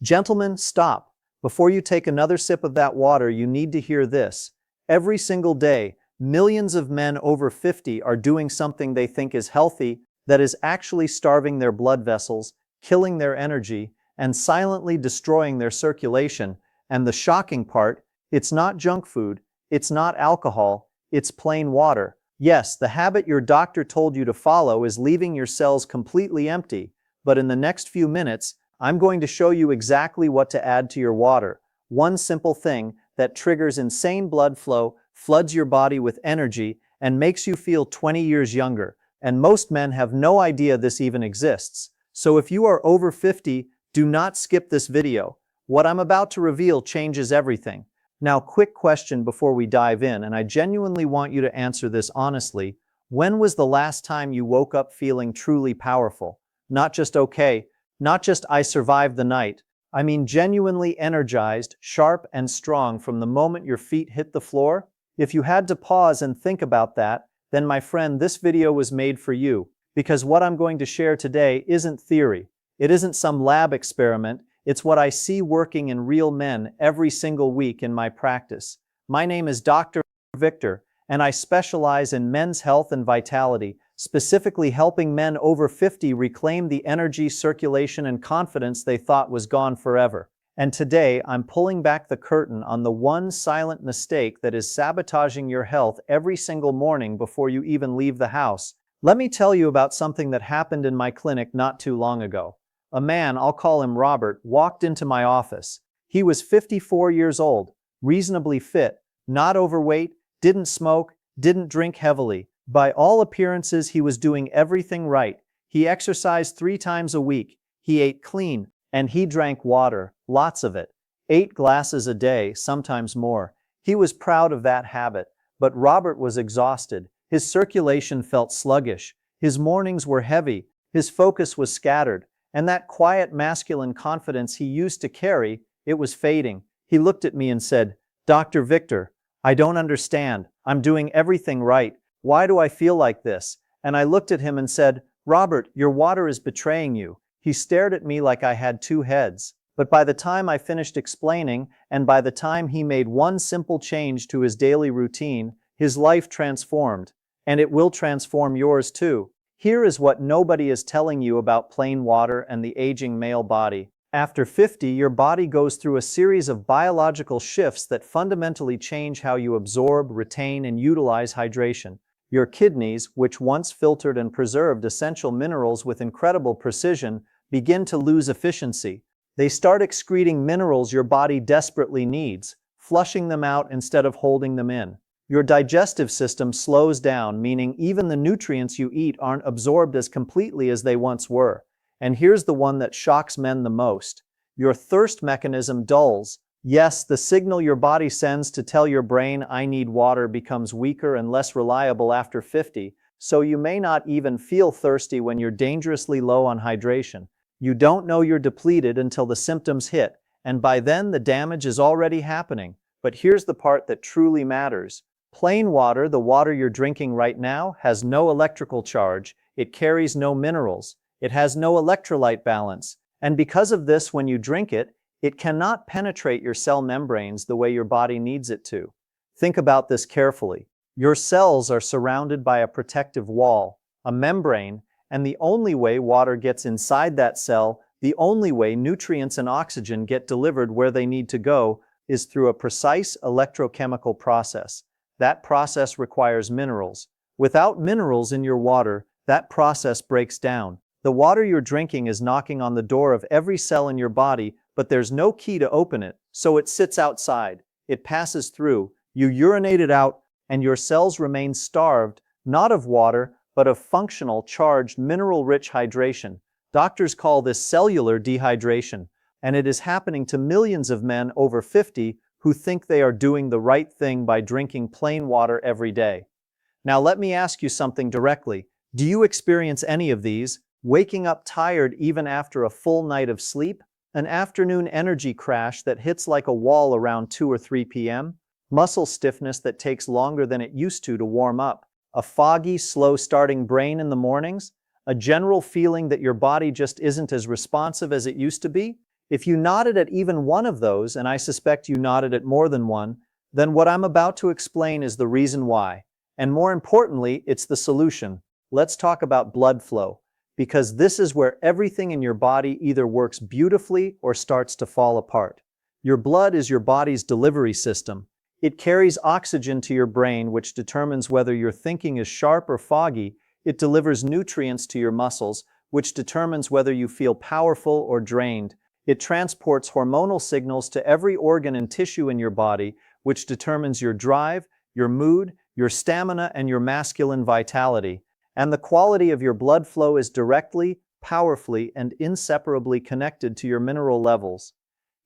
Gentlemen, stop. Before you take another sip of that water, you need to hear this. Every single day, millions of men over 50 are doing something they think is healthy that is actually starving their blood vessels, killing their energy, and silently destroying their circulation. And the shocking part, it's not junk food, it's not alcohol, it's plain water. Yes, the habit your doctor told you to follow is leaving your cells completely empty, but in the next few minutes, I'm going to show you exactly what to add to your water. One simple thing that triggers insane blood flow, floods your body with energy, and makes you feel 20 years younger. And most men have no idea this even exists. So if you are over 50, do not skip this video. What I'm about to reveal changes everything. Now, quick question before we dive in, and I genuinely want you to answer this honestly. When was the last time you woke up feeling truly powerful? Not just okay, not just I survived the night. I mean genuinely energized, sharp, and strong from the moment your feet hit the floor? If you had to pause and think about that, then my friend, this video was made for you. Because what I'm going to share today isn't theory. It isn't some lab experiment. It's what I see working in real men every single week in my practice. My name is Dr. Victor, and I specialize in men's health and vitality, specifically helping men over 50 reclaim the energy, circulation, and confidence they thought was gone forever. And today, I'm pulling back the curtain on the one silent mistake that is sabotaging your health every single morning before you even leave the house. Let me tell you about something that happened in my clinic not too long ago. A man, I'll call him Robert, walked into my office. He was 54 years old, reasonably fit, not overweight, didn't smoke, didn't drink heavily. By all appearances, he was doing everything right. He exercised 3 times a week. He ate clean, and he drank water, lots of it. 8 glasses a day, sometimes more. He was proud of that habit, but Robert was exhausted. His circulation felt sluggish. His mornings were heavy. His focus was scattered. And that quiet masculine confidence he used to carry, it was fading. He looked at me and said, "Dr. Victor, I don't understand. I'm doing everything right. Why do I feel like this?" And I looked at him and said, "Robert, your water is betraying you." He stared at me like I had 2 heads. But by the time I finished explaining, and by the time he made one simple change to his daily routine, his life transformed. And it will transform yours too. Here is what nobody is telling you about plain water and the aging male body. After 50, your body goes through a series of biological shifts that fundamentally change how you absorb, retain, and utilize hydration. Your kidneys, which once filtered and preserved essential minerals with incredible precision, begin to lose efficiency. They start excreting minerals your body desperately needs, flushing them out instead of holding them in. Your digestive system slows down, meaning even the nutrients you eat aren't absorbed as completely as they once were. And here's the one that shocks men the most. Your thirst mechanism dulls. Yes, the signal your body sends to tell your brain, "I need water," becomes weaker and less reliable after 50, so you may not even feel thirsty when you're dangerously low on hydration. You don't know you're depleted until the symptoms hit, and by then the damage is already happening. But here's the part that truly matters. Plain water, the water you're drinking right now, has no electrical charge, it carries no minerals, it has no electrolyte balance, and because of this, when you drink it, it cannot penetrate your cell membranes the way your body needs it to. Think about this carefully. Your cells are surrounded by a protective wall, a membrane, and the only way water gets inside that cell, the only way nutrients and oxygen get delivered where they need to go, is through a precise electrochemical process. That process requires minerals. Without minerals in your water, that process breaks down. The water you're drinking is knocking on the door of every cell in your body, but there's no key to open it, so it sits outside. It passes through, you urinate it out, and your cells remain starved, not of water, but of functional, charged, mineral-rich hydration. Doctors call this cellular dehydration, and it is happening to millions of men over 50 who think they are doing the right thing by drinking plain water every day. Now let me ask you something directly. Do you experience any of these? Waking up tired even after a full night of sleep? An afternoon energy crash that hits like a wall around 2 or 3 p.m.? Muscle stiffness that takes longer than it used to warm up? A foggy, slow-starting brain in the mornings? A general feeling that your body just isn't as responsive as it used to be? If you nodded at even one of those, and I suspect you nodded at more than one, then what I'm about to explain is the reason why. And more importantly, it's the solution. Let's talk about blood flow, because this is where everything in your body either works beautifully or starts to fall apart. Your blood is your body's delivery system. It carries oxygen to your brain, which determines whether your thinking is sharp or foggy. It delivers nutrients to your muscles, which determines whether you feel powerful or drained. It transports hormonal signals to every organ and tissue in your body, which determines your drive, your mood, your stamina, and your masculine vitality. And the quality of your blood flow is directly, powerfully, and inseparably connected to your mineral levels.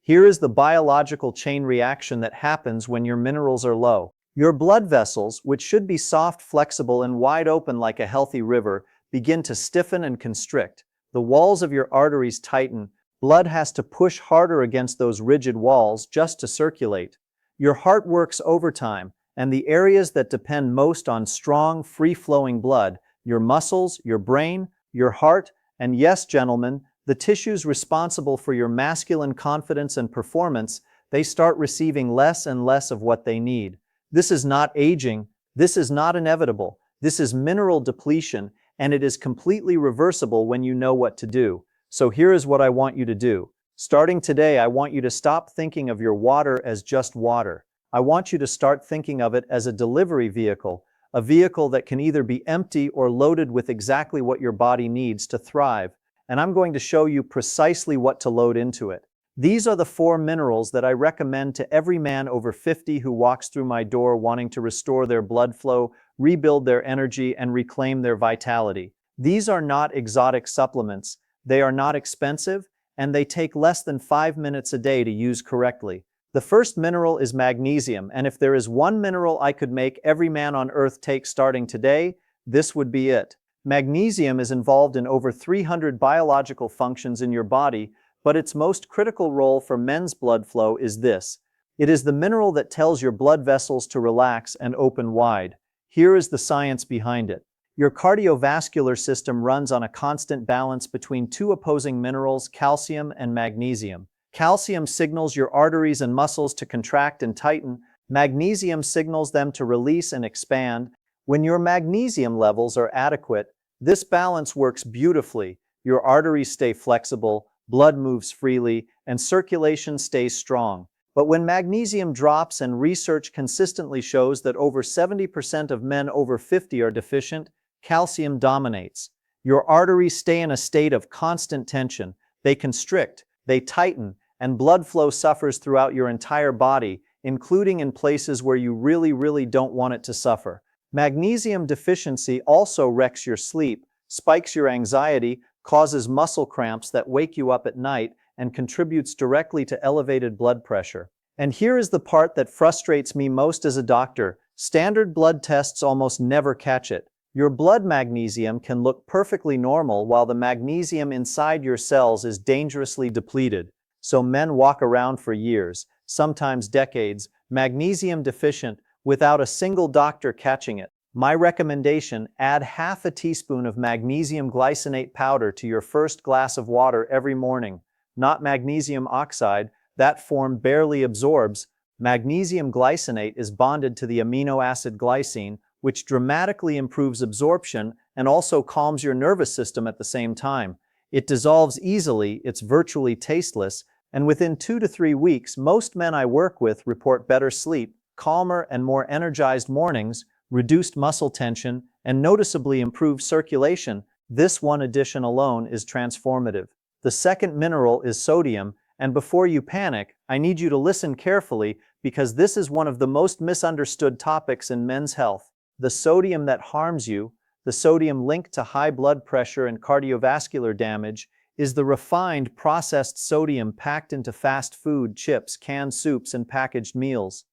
Here is the biological chain reaction that happens when your minerals are low. Your blood vessels, which should be soft, flexible, and wide open like a healthy river, begin to stiffen and constrict. The walls of your arteries tighten. Blood has to push harder against those rigid walls just to circulate. Your heart works overtime, and the areas that depend most on strong, free-flowing blood, your muscles, your brain, your heart, and yes, gentlemen, the tissues responsible for your masculine confidence and performance, they start receiving less and less of what they need. This is not aging, this is not inevitable, this is mineral depletion, and it is completely reversible when you know what to do. So here is what I want you to do. Starting today, I want you to stop thinking of your water as just water. I want you to start thinking of it as a delivery vehicle, a vehicle that can either be empty or loaded with exactly what your body needs to thrive. And I'm going to show you precisely what to load into it. These are the 4 minerals that I recommend to every man over 50 who walks through my door wanting to restore their blood flow, rebuild their energy, and reclaim their vitality. These are not exotic supplements, they are not expensive, and they take less than 5 minutes a day to use correctly. The first mineral is magnesium, and if there is one mineral I could make every man on earth take starting today, this would be it. Magnesium is involved in over 300 biological functions in your body, but its most critical role for men's blood flow is this. It is the mineral that tells your blood vessels to relax and open wide. Here is the science behind it. Your cardiovascular system runs on a constant balance between 2 opposing minerals, calcium and magnesium. Calcium signals your arteries and muscles to contract and tighten. Magnesium signals them to release and expand. When your magnesium levels are adequate, this balance works beautifully. Your arteries stay flexible, blood moves freely, and circulation stays strong. But when magnesium drops, and research consistently shows that over 70% of men over 50 are deficient, calcium dominates. Your arteries stay in a state of constant tension. They constrict, they tighten, and blood flow suffers throughout your entire body, including in places where you really don't want it to suffer. Magnesium deficiency also wrecks your sleep, spikes your anxiety, causes muscle cramps that wake you up at night, and contributes directly to elevated blood pressure. And here is the part that frustrates me most as a doctor. Standard blood tests almost never catch it. Your blood magnesium can look perfectly normal while the magnesium inside your cells is dangerously depleted. So men walk around for years, sometimes decades, magnesium deficient, without a single doctor catching it. My recommendation: add half a teaspoon of magnesium glycinate powder to your first glass of water every morning. Not magnesium oxide, that form barely absorbs. Magnesium glycinate is bonded to the amino acid glycine, which dramatically improves absorption and also calms your nervous system at the same time. It dissolves easily, it's virtually tasteless, and within 2 to 3 weeks, most men I work with report better sleep, calmer and more energized mornings, reduced muscle tension, and noticeably improved circulation. This one addition alone is transformative. The second mineral is sodium, and before you panic, I need you to listen carefully because this is one of the most misunderstood topics in men's health. The sodium that harms you, the sodium linked to high blood pressure and cardiovascular damage, is the refined, processed sodium packed into fast food, chips, canned soups, and packaged meals.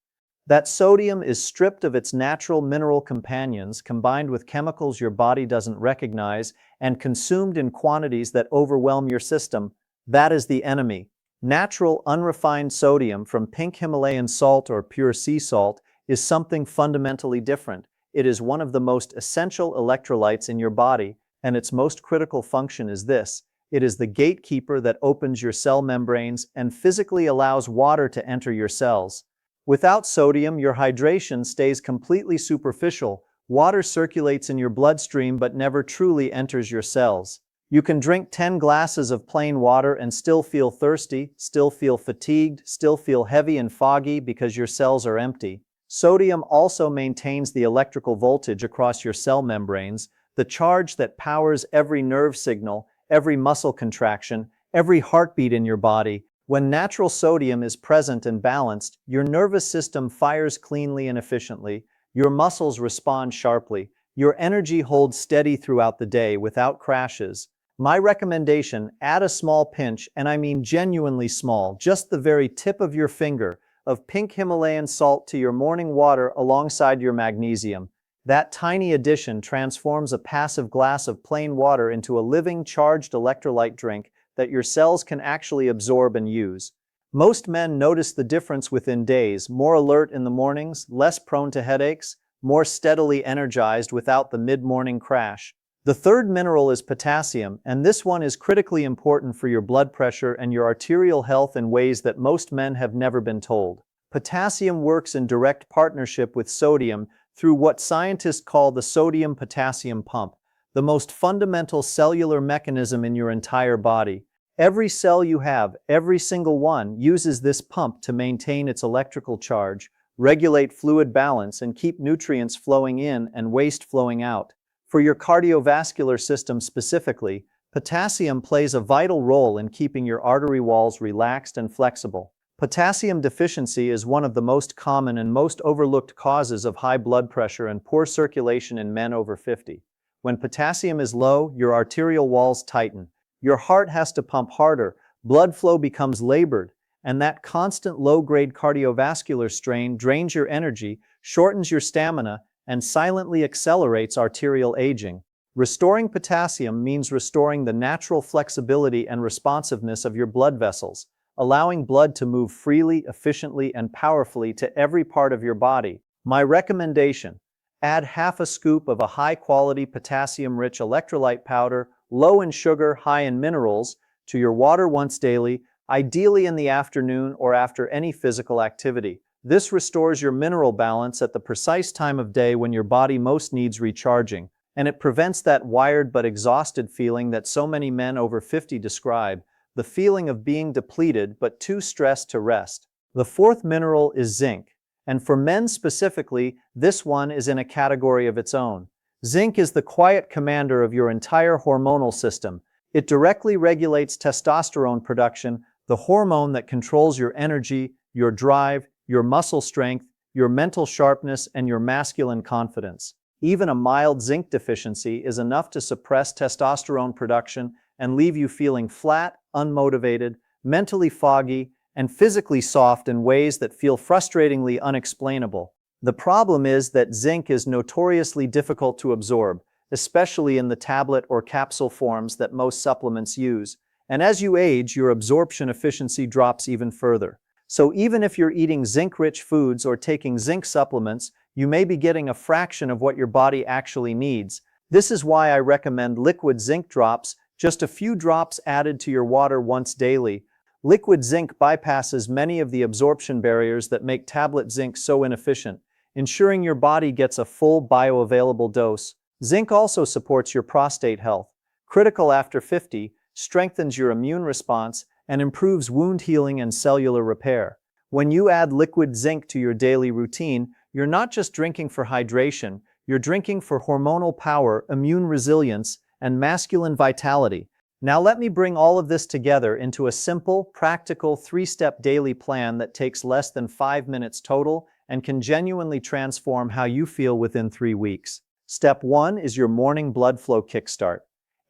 That sodium is stripped of its natural mineral companions, combined with chemicals your body doesn't recognize, and consumed in quantities that overwhelm your system. That is the enemy. Natural, unrefined sodium from pink Himalayan salt or pure sea salt is something fundamentally different. It is one of the most essential electrolytes in your body, and its most critical function is this: It is the gatekeeper that opens your cell membranes and physically allows water to enter your cells. Without sodium, your hydration stays completely superficial. Water circulates in your bloodstream but never truly enters your cells. You can drink 10 glasses of plain water and still feel thirsty, still feel fatigued, still feel heavy and foggy because your cells are empty. Sodium also maintains the electrical voltage across your cell membranes, the charge that powers every nerve signal, every muscle contraction, every heartbeat in your body. When natural sodium is present and balanced, your nervous system fires cleanly and efficiently, your muscles respond sharply, your energy holds steady throughout the day without crashes. My recommendation, add a small pinch, and I mean genuinely small, just the very tip of your finger, of pink Himalayan salt to your morning water alongside your magnesium. That tiny addition transforms a passive glass of plain water into a living, charged electrolyte drink that your cells can actually absorb and use. Most men notice the difference within days, more alert in the mornings, less prone to headaches, more steadily energized without the mid-morning crash. The third mineral is potassium, and this one is critically important for your blood pressure and your arterial health in ways that most men have never been told. Potassium works in direct partnership with sodium through what scientists call the sodium-potassium pump, the most fundamental cellular mechanism in your entire body. Every cell you have, every single one, uses this pump to maintain its electrical charge, regulate fluid balance, and keep nutrients flowing in and waste flowing out. For your cardiovascular system specifically, potassium plays a vital role in keeping your artery walls relaxed and flexible. Potassium deficiency is one of the most common and most overlooked causes of high blood pressure and poor circulation in men over 50. When potassium is low, your arterial walls tighten. Your heart has to pump harder, blood flow becomes labored, and that constant low-grade cardiovascular strain drains your energy, shortens your stamina, and silently accelerates arterial aging. Restoring potassium means restoring the natural flexibility and responsiveness of your blood vessels, allowing blood to move freely, efficiently, and powerfully to every part of your body. My recommendation: add half a scoop of a high-quality potassium-rich electrolyte powder, low in sugar, high in minerals, to your water once daily, ideally in the afternoon or after any physical activity. This restores your mineral balance at the precise time of day when your body most needs recharging, and it prevents that wired but exhausted feeling that so many men over 50 describe, the feeling of being depleted but too stressed to rest. The fourth mineral is zinc, and for men specifically, this one is in a category of its own. Zinc is the quiet commander of your entire hormonal system. It directly regulates testosterone production, the hormone that controls your energy, your drive, your muscle strength, your mental sharpness, and your masculine confidence. Even a mild zinc deficiency is enough to suppress testosterone production and leave you feeling flat, unmotivated, mentally foggy, and physically soft in ways that feel frustratingly unexplainable. The problem is that zinc is notoriously difficult to absorb, especially in the tablet or capsule forms that most supplements use, and as you age, your absorption efficiency drops even further. So even if you're eating zinc-rich foods or taking zinc supplements, you may be getting a fraction of what your body actually needs. This is why I recommend liquid zinc drops, just a few drops added to your water once daily. Liquid zinc bypasses many of the absorption barriers that make tablet zinc so inefficient, ensuring your body gets a full bioavailable dose. Zinc also supports your prostate health, critical after 50, strengthens your immune response, and improves wound healing and cellular repair. When you add liquid zinc to your daily routine, you're not just drinking for hydration, you're drinking for hormonal power, immune resilience, and masculine vitality. Now let me bring all of this together into a simple, practical, 3-step daily plan that takes less than 5 minutes total and can genuinely transform how you feel within 3 weeks. Step 1 is your morning blood flow kickstart.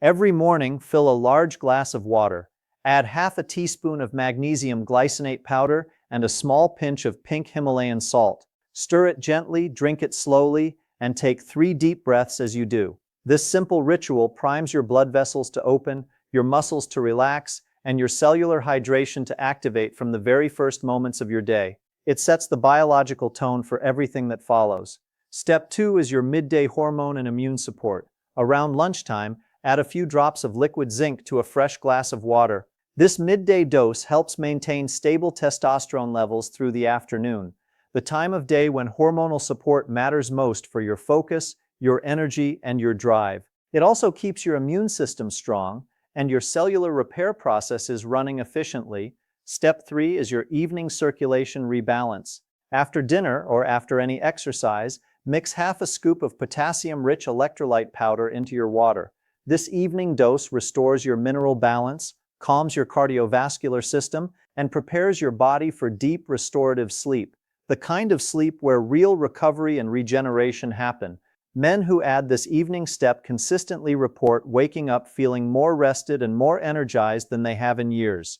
Every morning, fill a large glass of water. Add half a teaspoon of magnesium glycinate powder and a small pinch of pink Himalayan salt. Stir it gently, drink it slowly, and take 3 deep breaths as you do. This simple ritual primes your blood vessels to open, your muscles to relax, and your cellular hydration to activate from the very first moments of your day. It sets the biological tone for everything that follows. Step 2 is your midday hormone and immune support. Around lunchtime, Add a few drops of liquid zinc to a fresh glass of water. This midday dose helps maintain stable testosterone levels through the afternoon, the time of day when hormonal support matters most for your focus, your energy, and your drive. It also keeps your immune system strong and your cellular repair processes running efficiently. Step 3 is your evening circulation rebalance. After dinner or after any exercise, mix half a scoop of potassium-rich electrolyte powder into your water. This evening dose restores your mineral balance, calms your cardiovascular system, and prepares your body for deep restorative sleep, the kind of sleep where real recovery and regeneration happen. Men who add this evening step consistently report waking up feeling more rested and more energized than they have in years.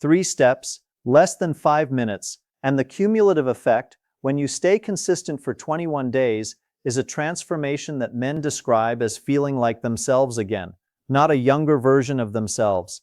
3 steps, less than 5 minutes, and the cumulative effect, when you stay consistent for 21 days, is a transformation that men describe as feeling like themselves again, not a younger version of themselves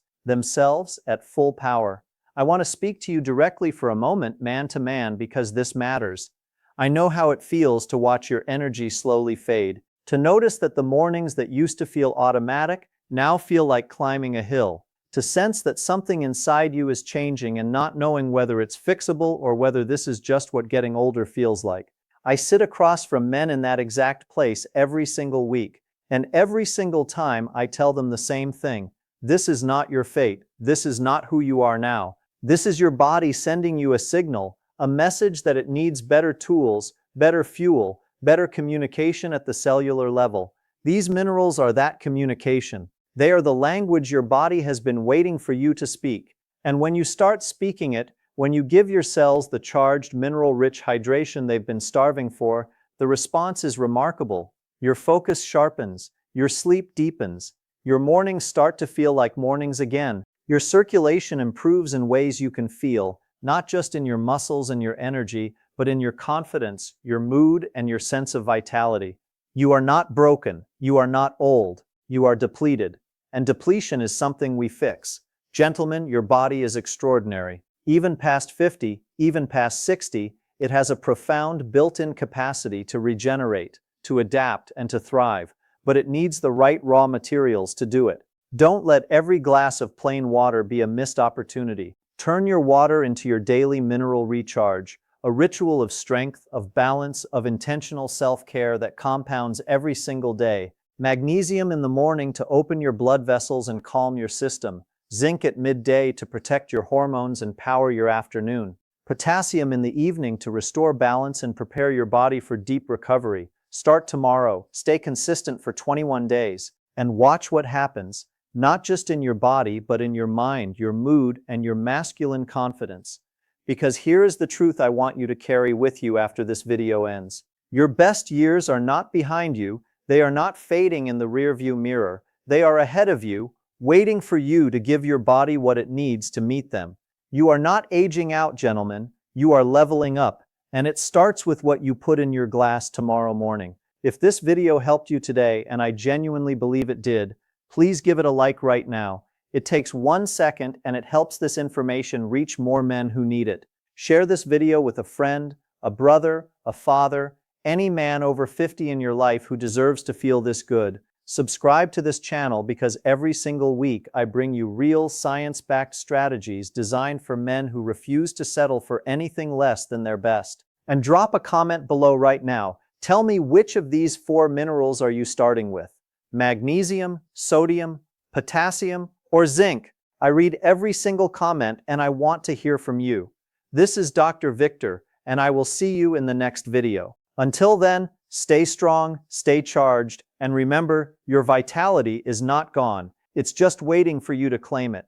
at full power. I want to speak to you directly for a moment, man to man, because this matters. I know how it feels to watch your energy slowly fade, to notice that the mornings that used to feel automatic now feel like climbing a hill, to sense that something inside you is changing and not knowing whether it's fixable or whether this is just what getting older feels like. I sit across from men in that exact place every single week, and every single time I tell them the same thing. This is not your fate. This is not who you are now. This is your body sending you a signal, a message that it needs better tools, better fuel, better communication at the cellular level. These minerals are that communication. They are the language your body has been waiting for you to speak. And when you start speaking it, when you give your cells the charged, mineral-rich hydration they've been starving for, the response is remarkable. Your focus sharpens, your sleep deepens, your mornings start to feel like mornings again. Your circulation improves in ways you can feel, not just in your muscles and your energy, but in your confidence, your mood, and your sense of vitality. You are not broken. You are not old. You are depleted. And depletion is something we fix. Gentlemen, your body is extraordinary. Even past 50, even past 60, it has a profound built-in capacity to regenerate, to adapt, and to thrive. But it needs the right raw materials to do it. Don't let every glass of plain water be a missed opportunity. Turn your water into your daily mineral recharge, a ritual of strength, of balance, of intentional self-care that compounds every single day. Magnesium in the morning to open your blood vessels and calm your system. Zinc at midday to protect your hormones and power your afternoon. Potassium in the evening to restore balance and prepare your body for deep recovery. Start tomorrow, stay consistent for 21 days, and watch what happens. Not just in your body, but in your mind, your mood, and your masculine confidence. Because here is the truth I want you to carry with you after this video ends. Your best years are not behind you. They are not fading in the rearview mirror. They are ahead of you, waiting for you to give your body what it needs to meet them. You are not aging out, gentlemen. You are leveling up. And it starts with what you put in your glass tomorrow morning. If this video helped you today, and I genuinely believe it did, please give it a like right now. It takes 1 second and it helps this information reach more men who need it. Share this video with a friend, a brother, a father, any man over 50 in your life who deserves to feel this good. Subscribe to this channel because every single week I bring you real science-backed strategies designed for men who refuse to settle for anything less than their best. And drop a comment below right now. Tell me, which of these 4 minerals are you starting with? Magnesium, sodium, potassium, or zinc? I read every single comment and I want to hear from you. This is Dr. Victor, and I will see you in the next video. Until then, stay strong, stay charged, and remember, your vitality is not gone. It's just waiting for you to claim it.